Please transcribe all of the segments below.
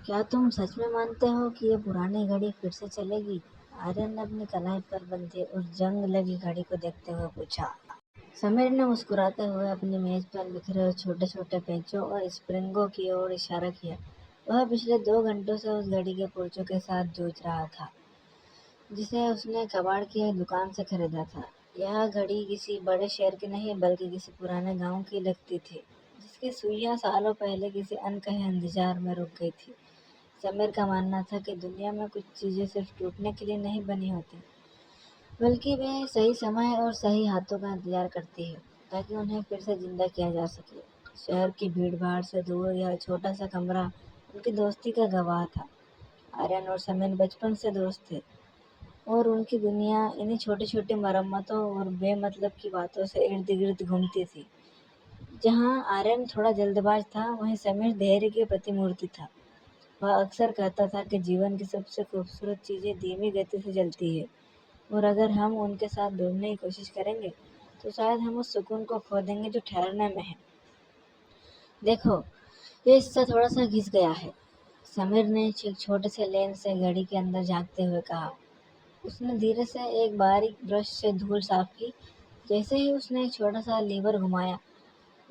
क्या तुम सच में मानते हो कि ये पुरानी घड़ी फिर से चलेगी? आर्यन ने अपनी कलाई पर बंधी उस जंग लगी घड़ी को देखते हुए पूछा। समीर ने मुस्कुराते हुए अपनी मेज पर बिखरे हुए छोटे छोटे पेचों और स्प्रिंगों की ओर इशारा किया। वह पिछले 2 घंटों से उस घड़ी के पुर्जों के साथ जूझ रहा था, जिसे उसने कबाड़ की एक दुकान से खरीदा था। यह घड़ी किसी बड़े शहर की नहीं बल्कि किसी पुराने गांव की लगती थी, जिसकी सुइयां सालों पहले किसी अनकहे इंतजार में रुक गई थी। समीर का मानना था कि दुनिया में कुछ चीजें सिर्फ टूटने के लिए नहीं बनी होती, बल्कि वे सही समय और सही हाथों का इंतजार करती है, ताकि उन्हें फिर से जिंदा किया जा सके। शहर की भीड़-भाड़ से दूर यह छोटा सा कमरा उनकी दोस्ती का गवाह था। आर्यन और समीर बचपन से दोस्त थे और उनकी दुनिया इन्हीं छोटी-छोटी मरम्मतों और बेमतलब की बातों से इर्द-गिर्द घूमती थी। जहाँ आर्यन थोड़ा जल्दबाज था, वहीं समीर धैर्य की प्रतिमूर्ति था। वह अक्सर कहता था कि जीवन की सबसे खूबसूरत चीजें धीमी गति से चलती है, और अगर हम उनके साथ दौड़ने की कोशिश करेंगे, तो शायद हम उस सुकून को खो देंगे जो ठहरने में है। देखो, ये हिस्सा थोड़ा सा घिस गया है। समीर ने एक छोटे से लेंस से घड़ी के अंदर झांकते हुए कहा। उसने धीरे से एक बारीक ब्रश से धूल साफ की। जैसे ही उसने एक छोटा सा लीवर घुमाया,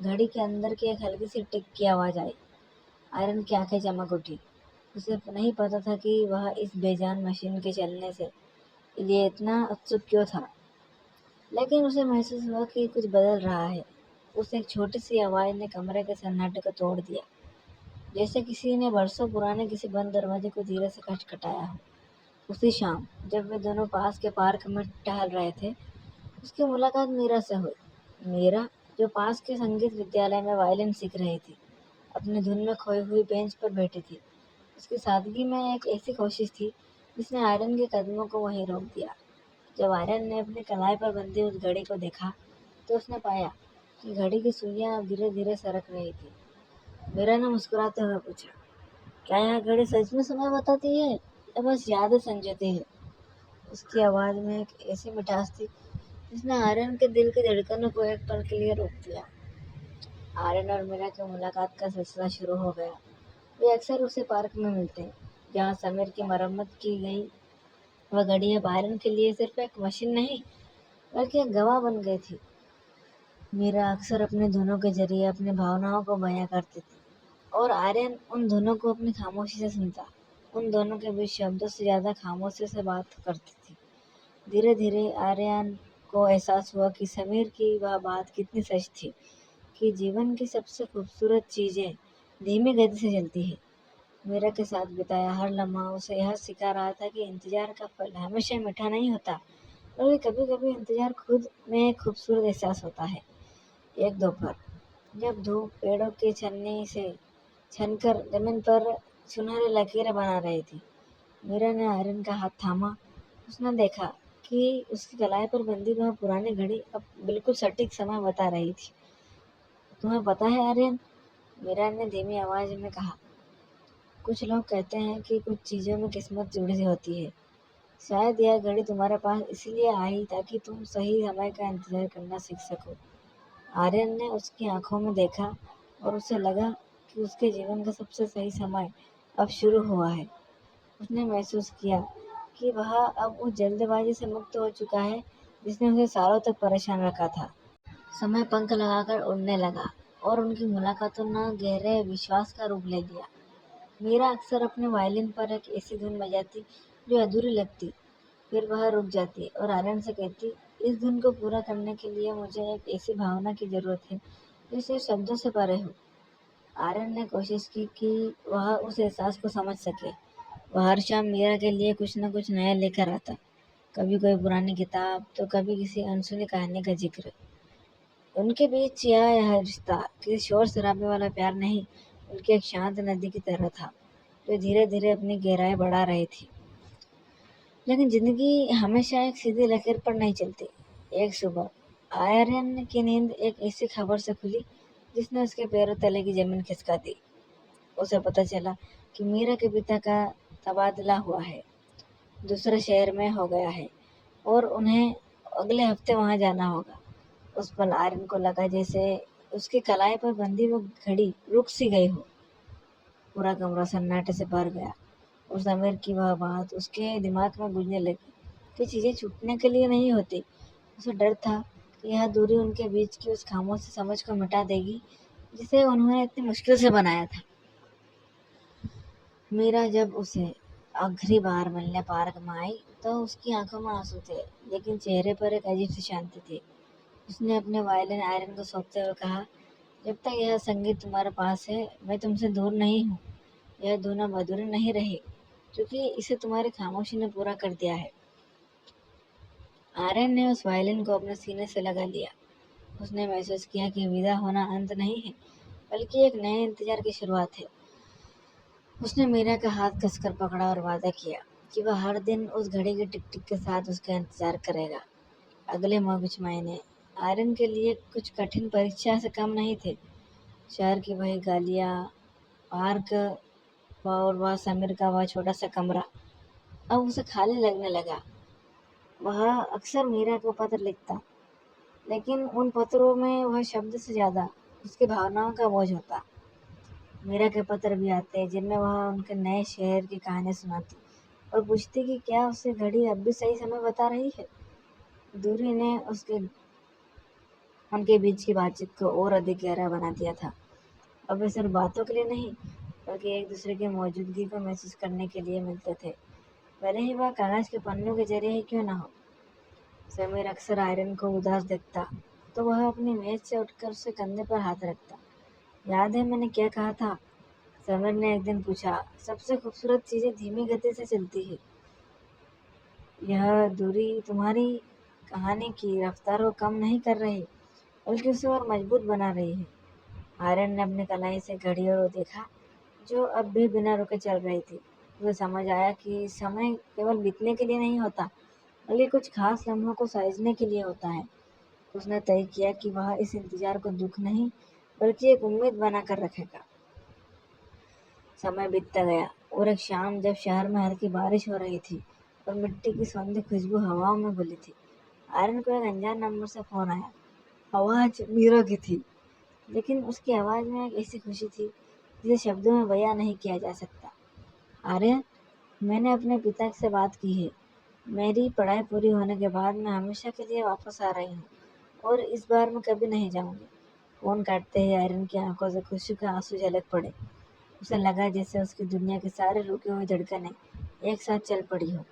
घड़ी के अंदर की एक हल्की सी टिक की आवाज आई। आयरन की आंखें चमक उठी। उसे नहीं पता था कि वह इस बेजान मशीन के चलने से लिए इतना उत्सुक क्यों था, लेकिन उसे महसूस हुआ कि कुछ बदल रहा है। उस एक छोटी सी आवाज ने कमरे के सन्नाटे को तोड़ दिया, जैसे किसी ने बरसों पुराने किसी बंद दरवाजे को धीरे से खटखटाया हो। उसी शाम, जब वे दोनों पास के पार्क में टहल रहे थे, उसकी मुलाकात मीरा से हुई। मीरा, जो पास के संगीत विद्यालय में वायलिन सीख रही थी, अपनी धुन में खोई हुई बेंच पर बैठी थी। उसकी सादगी में एक ऐसी कोशिश थी जिसने आयरन के कदमों को वहीं रोक दिया। जब आर्यन ने अपनी कलाई पर बंधी उस घड़ी को देखा, तो उसने पाया कि घड़ी की सुइयां अब धीरे धीरे सरक रही थी। मीरा ने मुस्कुराते हुए पूछा, क्या यह घड़ी सच में समय बताती है या बस यादें संजोती है? उसकी आवाज में एक ऐसी मिठास थी जिसने आर्यन के दिल की धड़कनों को एक पल के लिए रोक दिया। आर्यन और मीरा की मुलाकात का सिलसिला शुरू हो गया। वे अक्सर उसे पार्क में मिलते, जहाँ समीर की मरम्मत की गई। वह घड़ी अब आर्यन के लिए सिर्फ एक मशीन नहीं, बल्कि एक गवाह बन गई थी। मीरा अक्सर अपने धुनों के जरिए अपनी भावनाओं को बयां करती थी, और आर्यन उन धुनों को अपनी खामोशी से सुनता। उन दोनों के बीच शब्दों से ज्यादा खामोशी से बात करती थी। धीरे धीरे आर्यन को एहसास हुआ कि समीर की वह बात कितनी सच थी, कि जीवन की सबसे खूबसूरत चीजें धीमी गति से चलती है। मीरा के साथ बिताया हर लम्हा उसे यह सिखा रहा था कि इंतजार का फल हमेशा मीठा नहीं होता, बल्कि कभी कभी इंतजार खुद में एक खूबसूरत एहसास होता है। एक दोपहर, जब धूप पेड़ों के छन्नी से छनकर जमीन पर सुनहरी लकीरें बना रही थी, मीरा ने आर्यन का हाथ थामा। उसने देखा कि उसकी कलाई पर बंधी वह पुरानी घड़ी अब बिल्कुल सटीक समय बता रही थी। तुम्हें पता है आर्यन, मीरा ने धीमी आवाज में कहा, कुछ लोग कहते हैं कि कुछ चीजों में किस्मत जुड़ी होती है। शायद यह घड़ी तुम्हारे पास इसलिए आई ताकि तुम सही समय का इंतजार करना सीख सको। आर्यन ने उसकी आंखों में देखा, और उसे लगा कि उसके जीवन का सबसे सही समय अब शुरू हुआ है। उसने महसूस किया कि वह अब उस जल्दबाजी से मुक्त हो चुका है जिसने उसे सालों तक परेशान रखा था। समय पंख लगाकर उड़ने लगा, और उनकी मुलाकातों ने गहरे विश्वास का रूप ले लिया। मीरा अक्सर अपने वायलिन पर एक ऐसी धुन बजाती जो अधूरी लगती, फिर वह रुक जाती और आर्यन से कहती, इस धुन को पूरा करने के लिए मुझे एक ऐसी भावना की जरूरत है जो सिर्फ शब्दों से परे हो। आर्यन ने कोशिश की कि वह उस एहसास को समझ सके। वह हर शाम मीरा के लिए कुछ न कुछ नया लेकर आता, कभी कोई पुरानी किताब, तो कभी किसी अनसुनी कहानी का जिक्र। उनके बीच यह रिश्ता किसी शोर शराबे वाला प्यार नहीं, बल्कि एक शांत नदी की तरह था, जो धीरे धीरे अपनी गहराई बढ़ा रही थी। लेकिन जिंदगी हमेशा एक सीधी लकीर पर नहीं चलती। एक सुबह आर्यन की नींद एक ऐसी खबर से खुली जिसने उसके पैरों तले की जमीन खिसका दी। उसे पता चला कि मीरा के पिता का तबादला हुआ है, दूसरे शहर में हो गया है, और उन्हें अगले हफ्ते वहां जाना होगा। उस पल आर्यन को लगा जैसे उसकी कलाई पर बंधी वो घड़ी रुक सी गई हो। पूरा कमरा सन्नाटे से भर गया और समीर की वह बात उसके दिमाग में गूंजने लगी कि चीज़ें छूटने के लिए नहीं होती। उसे डर था कि यह दूरी उनके बीच की उस खामोश समझ को मिटा देगी जिसे उन्होंने इतनी मुश्किल से बनाया था। मीरा जब उसे आखिरी बार मिलने पार्क में आई तो उसकी आंखों में आंसू थे, लेकिन चेहरे पर एक अजीब सी शांति थी। उसने अपने वायलिन आयरन को सौंपते हुए कहा, जब तक यह संगीत तुम्हारे पास है मैं तुमसे दूर नहीं हूँ। यह धुन अब अधूरी नहीं रही क्योंकि इसे तुम्हारी खामोशी ने पूरा कर दिया है। आर्यन ने उस वायलिन को अपने सीने से लगा लिया। उसने महसूस किया कि विदा होना अंत नहीं है, बल्कि एक नए इंतजार की शुरुआत है। उसने मीरा का हाथ कसकर पकड़ा और वादा किया कि वह हर दिन उस घड़ी की टिक टिक के साथ उसका इंतजार करेगा। अगले कुछ महीने आर्यन के लिए कुछ कठिन परीक्षा से कम नहीं थे। शहर की वही गालियाँ, पार्क और वह समीर का वह छोटा सा कमरा अब उसे खाली लगने लगा। वह अक्सर मीरा को पत्र लिखता, लेकिन उन पत्रों में वह शब्द से ज्यादा उसकी भावनाओं का बोझ होता। मीरा के पत्र भी आते जिनमें वह उनके नए शहर की कहानी सुनाती और पूछती कि क्या उसे घड़ी अब भी सही समय बता रही है। दूरी ने उनके बीच की बातचीत को और अधिक गहरा बना दिया था। अब वे सिर्फ बातों के लिए नहीं, बल्कि एक दूसरे की मौजूदगी को महसूस करने के लिए मिलते थे, भले ही वह कागज के पन्नों के जरिए ही क्यों ना हो। समीर अक्सर आयरन को उदास देखता तो वह अपनी मेज से उठकर उसके कंधे पर हाथ रखता। याद है मैंने क्या कहा था? समीर ने एक दिन पूछा। सबसे खूबसूरत चीजें धीमी गति से चलती है। यह दूरी तुम्हारी कहानी की रफ्तार को कम नहीं कर रही, बल्कि उसे और मजबूत बना रही है। आर्यन ने अपनी कलाई से घड़ी और देखा, जो अब भी बिना रुके चल रही थी। उसे समझ आया कि समय केवल बीतने के लिए नहीं होता, बल्कि कुछ खास लम्हों को सहेजने के लिए होता है। उसने तय किया कि वह इस इंतजार को दुख नहीं, बल्कि एक उम्मीद बनाकर रखेगा। समय बीतता गया और एक शाम जब शहर में हल्की बारिश हो रही थी और मिट्टी की सौंधी खुशबू हवाओं में घुली थी, आर्यन को एक अनजान नंबर से फोन आया। आवाज मीरा की थी, लेकिन उसकी आवाज में एक ऐसी खुशी थी जिसे शब्दों में बयां नहीं किया जा सकता। आर्यन, मैंने अपने पिता से बात की है। मेरी पढ़ाई पूरी होने के बाद मैं हमेशा के लिए वापस आ रही हूँ और इस बार मैं कभी नहीं जाऊंगी। फोन काटते ही आयरन की आंखों से खुशी के आंसू झलक पड़े। उसे लगा जैसे उसकी दुनिया के सारे रुके हुए धड़कनें एक साथ चल पड़ी हो।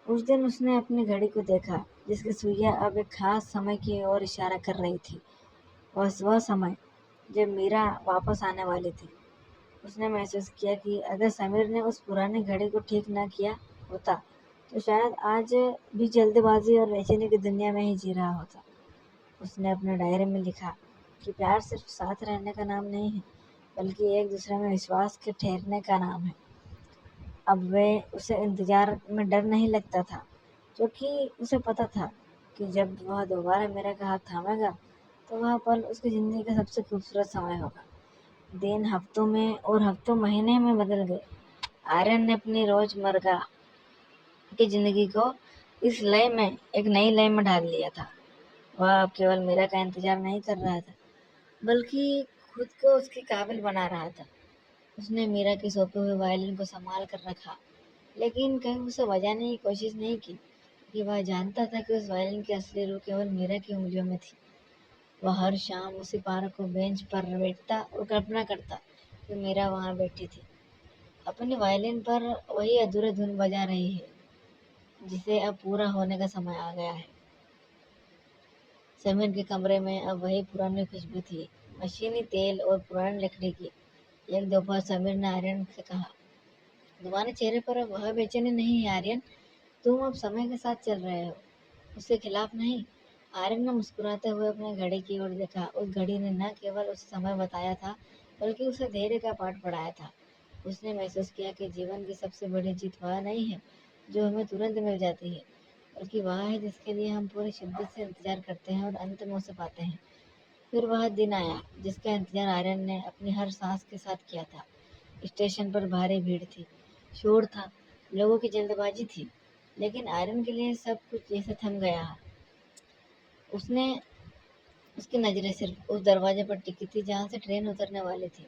उस दिन उसने अपनी घड़ी को देखा, जिसकी सुइयां अब एक खास समय की ओर इशारा कर रही थी। वह समय जब मीरा वापस आने वाली थी। उसने महसूस किया कि अगर समीर ने उस पुरानी घड़ी को ठीक न किया होता, तो शायद आज भी जल्दबाजी और बेचैनी की दुनिया में ही जी रहा होता। उसने अपने डायरी में लिखा कि प्यार सिर्फ साथ रहने का नाम नहीं है, बल्कि एक दूसरे में विश्वास के ठहरने का नाम है। अब वे उसे इंतजार में डर नहीं लगता था, क्योंकि उसे पता था कि जब वह दोबारा मेरा का हाथ थामेगा, तो वह पल उसकी जिंदगी का सबसे खूबसूरत समय होगा। दिन हफ्तों में और हफ्तों महीने में बदल गए। आर्यन ने अपनी रोजमर्रा की जिंदगी को इस लय में एक नई लय में ढाल लिया था। वह अब केवल मेरा का इंतजार नहीं कर रहा था, बल्कि खुद को उसके काबिल बना रहा था। उसने मीरा के सौंपे हुए वायलिन को संभाल कर रखा, लेकिन कहीं उसे बजाने की कोशिश नहीं की, कि वह जानता था कि उस वायलिन की असली रूह केवल मीरा की उंगलियों में थी। वह हर शाम उसी पार्क को बेंच पर बैठता और कल्पना करता कि मीरा वहां बैठी थी, अपनी वायलिन पर वही अधूरे धुन बजा रही है, जिसे अब पूरा होने का समय आ गया है। समीर के कमरे में अब वही पुरानी खुशबू थी, मशीनी तेल और पुरानी लकड़ी की। एक दोपहर समीर ने आर्यन से कहा, तुम्हारे चेहरे पर अब वह बेचैनी नहीं है आर्यन, तुम अब समय के साथ चल रहे हो, उसके खिलाफ नहीं। आर्यन ने मुस्कुराते हुए अपने घड़ी की ओर देखा। उस घड़ी ने न केवल उसे समय बताया था, बल्कि उसे धैर्य का पाठ पढ़ाया था। उसने महसूस किया कि जीवन की सबसे बड़ी जीत वह नहीं है जो हमें तुरंत मिल जाती है, बल्कि वह है जिसके लिए हम पूरी शिद्दत से इंतजार करते हैं और अंत में उसे पाते हैं। फिर वह दिन आया जिसका इंतजार आर्यन ने अपनी हर सांस के साथ किया था। स्टेशन पर भारी भीड़ थी, शोर था, लोगों की जल्दबाजी थी, लेकिन आयरन के लिए सब कुछ जैसे थम गया। उसकी नजरें सिर्फ उस दरवाजे पर टिकी थी जहां से ट्रेन उतरने वाली थी।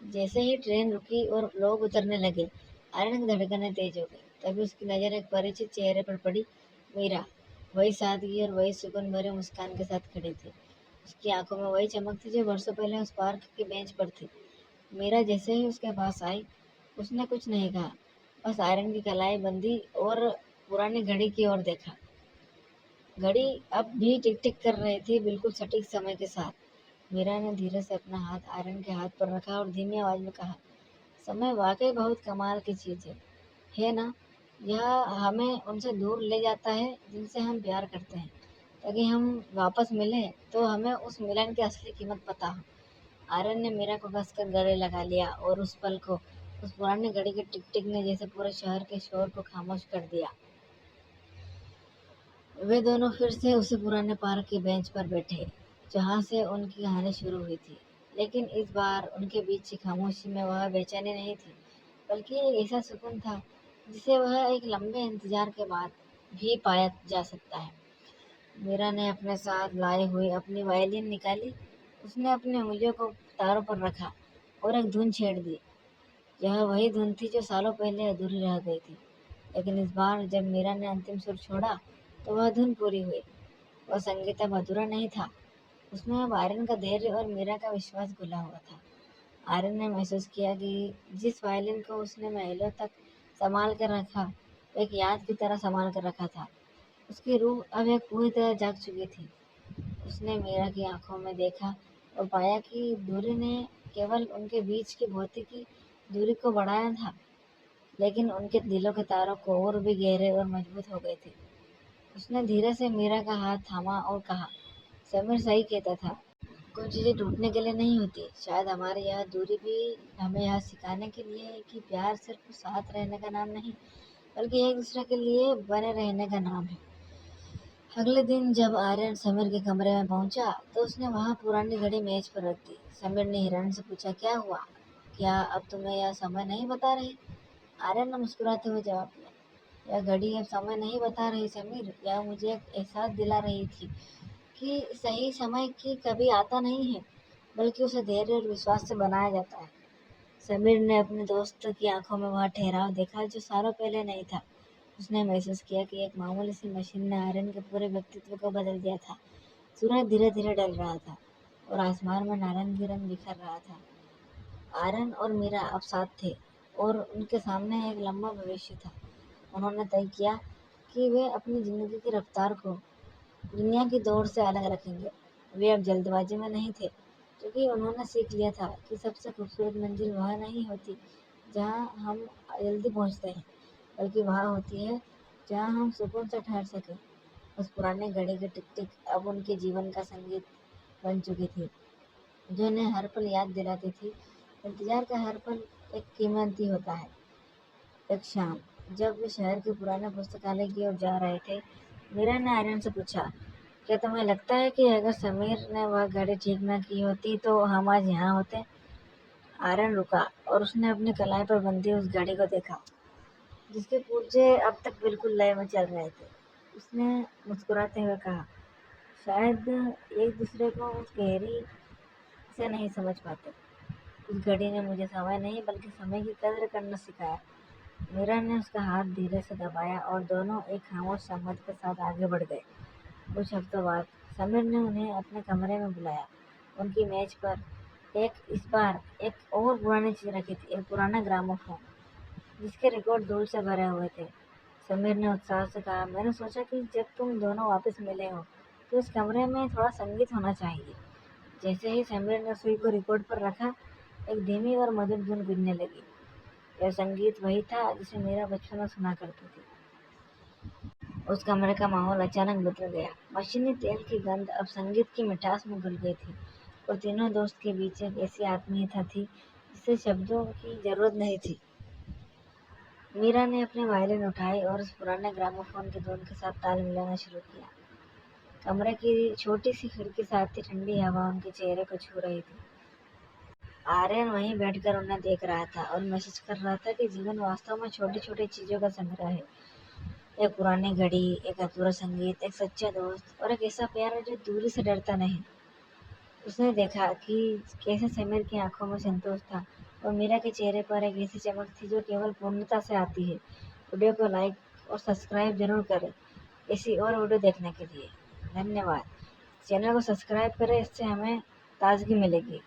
जैसे ही ट्रेन रुकी और लोग उतरने लगे, आर्यन की धड़कनें तेज हो गई। तभी उसकी नज़र एक परिचित चेहरे पर पड़ी। मीरा वही सादगी और वही सुकून भरे मुस्कान के साथ खड़ी थी। उसकी आंखों में वही चमक थी जो वर्षों पहले उस पार्क की बेंच पर थी। मीरा जैसे ही उसके पास आई, उसने कुछ नहीं कहा, बस आयरन की कलाई बंदी और पुरानी घड़ी की ओर देखा। घड़ी अब भी टिक टिक कर रही थी, बिल्कुल सटीक समय के साथ। मीरा ने धीरे से अपना हाथ आयरन के हाथ पर रखा और धीमी आवाज में कहा, समय वाकई बहुत कमाल की चीज है ना? यह हमें उनसे दूर ले जाता है जिनसे हम प्यार करते हैं, ताकि हम वापस मिले तो हमें उस मिलन की असली कीमत पता हो। आर्यन ने मीरा को कसकर गले लगा लिया और उस पल को, उस पुरानी घड़ी के टिक टिक ने जैसे पूरे शहर के शोर को खामोश कर दिया। वे दोनों फिर से उसी पुराने पार्क की बेंच पर बैठे, जहाँ से उनकी कहानी शुरू हुई थी। लेकिन इस बार उनके बीच की खामोशी में वह बेचैनी नहीं थी, बल्कि एक ऐसा सुकून था जिसे वह एक लंबे इंतजार के बाद भी पाया जा सकता है। मीरा ने अपने साथ लाई हुई अपनी वायलिन निकाली। उसने अपनी उंगलियों को तारों पर रखा और एक धुन छेड़ दी। यह वही धुन थी जो सालों पहले अधूरी रह गई थी, लेकिन इस बार जब मीरा ने अंतिम सुर छोड़ा, तो वह धुन पूरी हुई। वह संगीत अब अधूरा नहीं था, उसमें अब आर्यन का धैर्य और मीरा का विश्वास घुला हुआ था। आर्यन ने महसूस किया कि जिस वायलिन को उसने महीनों तक संभाल कर रखा, एक याद की तरह संभाल कर रखा था, उसकी रूह अब एक पूरी तरह जाग चुकी थी। उसने मीरा की आंखों में देखा और पाया कि दूरी ने केवल उनके बीच की भौतिकी दूरी को बढ़ाया था, लेकिन उनके दिलों के तारों को और भी गहरे और मजबूत हो गए थे। उसने धीरे से मीरा का हाथ थामा और कहा, समीर सही कहता था, कोई चीज़ें टूटने के लिए नहीं होती। शायद हमारी यह दूरी भी हमें यह सिखाने के लिए है कि प्यार सिर्फ साथ रहने का नाम नहीं, बल्कि एक दूसरे के लिए बने रहने का नाम है। अगले दिन जब आर्यन समीर के कमरे में पहुंचा, तो उसने वहां पुरानी घड़ी मेज पर रख दी। समीर ने हिरण से पूछा, क्या हुआ? क्या अब तुम्हें यह समय नहीं बता रही? आर्यन ने मुस्कुराते हुए जवाब दिया, यह घड़ी अब समय नहीं बता रही समीर, यह मुझे एक एहसास दिला रही थी कि सही समय की कभी आता नहीं है, बल्कि उसे धैर्य और विश्वास से बनाया जाता है। समीर ने अपने दोस्त की आंखों में वह ठहराव देखा जो सालों पहले नहीं था। उसने महसूस किया कि एक मामूली सी मशीन ने आर्यन के पूरे व्यक्तित्व को बदल दिया था। सूरज धीरे धीरे ढल रहा था और आसमान में नारंगी रंग बिखर रहा था। आर्यन और मीरा अब साथ थे और उनके सामने एक लंबा भविष्य था। उन्होंने तय किया कि वे अपनी जिंदगी की रफ्तार को दुनिया की दौड़ से अलग रखेंगे। वे अब जल्दबाजी में नहीं थे, क्योंकि उन्होंने सीख लिया था कि सबसे खूबसूरत मंजिल वह नहीं होती जहाँ हम जल्दी पहुँचते हैं, बल्कि वह होती है जहाँ हम सुकून से ठहर सकें। उस पुरानी घड़ी की टिक टिक अब उनके जीवन का संगीत बन चुकी थी, जो उन्हें हर पल याद दिलाती थी, इंतजार का हर पल एक कीमती होता है। एक शाम जब वे शहर के पुराने पुस्तकालय की ओर जा रहे थे, मीरा ने आर्यन से पूछा, क्या तुम्हें लगता है कि अगर समीर ने वह घड़ी ठीक न की होती तो हम आज यहाँ होते? आर्यन रुका और उसने अपनी कलाई पर बंधी उस घड़ी को देखा, जिसके पुर्जे अब तक बिल्कुल लय में चल रहे थे। उसने मुस्कुराते हुए कहा, शायद एक दूसरे को उस गहरी से नहीं समझ पाते। उस घड़ी ने मुझे समय नहीं बल्कि समय की कदर करना सिखाया। मीरा ने उसका हाथ धीरे से दबाया और दोनों एक खामोश सहमति के साथ आगे बढ़ गए। कुछ हफ्तों बाद समीर ने उन्हें अपने कमरे में बुलाया। उनकी मेज पर इस बार एक और पुरानी चीज रखी थी, एक पुराना ग्रामोफोन, जिसके रिकॉर्ड धूल से भरे हुए थे। समीर ने उत्साह से कहा, मैंने सोचा कि जब तुम दोनों वापस मिले हो तो इस कमरे में थोड़ा संगीत होना चाहिए। जैसे ही समीर ने सुई को रिकॉर्ड पर रखा, एक धीमी और मधुर धुन गुजरने लगी। यह संगीत वही था जिसे मेरा बचपन में सुना करती थी। उस कमरे का माहौल अचानक बदल गया। मशीनी तेल की गंध अब संगीत की मिठास में घुल गई थी और तीनों दोस्त के बीच एक ऐसी आत्मीयता थी जिसे शब्दों की जरूरत नहीं थी। मीरा ने अपनी वायलिन उठाई और उस पुराने ग्रामोफोन की धुन के साथ ताल मिलाना शुरू किया। कमरे की छोटी सी खिड़की से आती ठंडी हवा उनके चेहरे को छू रही थी। आर्यन वहीं बैठकर उन्हें देख रहा था और महसूस कर रहा था कि जीवन वास्तव में छोटी छोटी चीजों का संग्रह है। एक पुरानी घड़ी, एक अधूरा संगीत, एक सच्चा दोस्त और एक ऐसा प्यार जो दूरी से डरता नहीं। उसने देखा कि कैसे समीर की आंखों में संतोष था और मीरा के चेहरे पर एक ऐसी चमक थी जो केवल पूर्णता से आती है। वीडियो को लाइक और सब्सक्राइब जरूर करें ऐसी और वीडियो देखने के लिए। धन्यवाद। चैनल को सब्सक्राइब करें, इससे हमें ताजगी मिलेगी।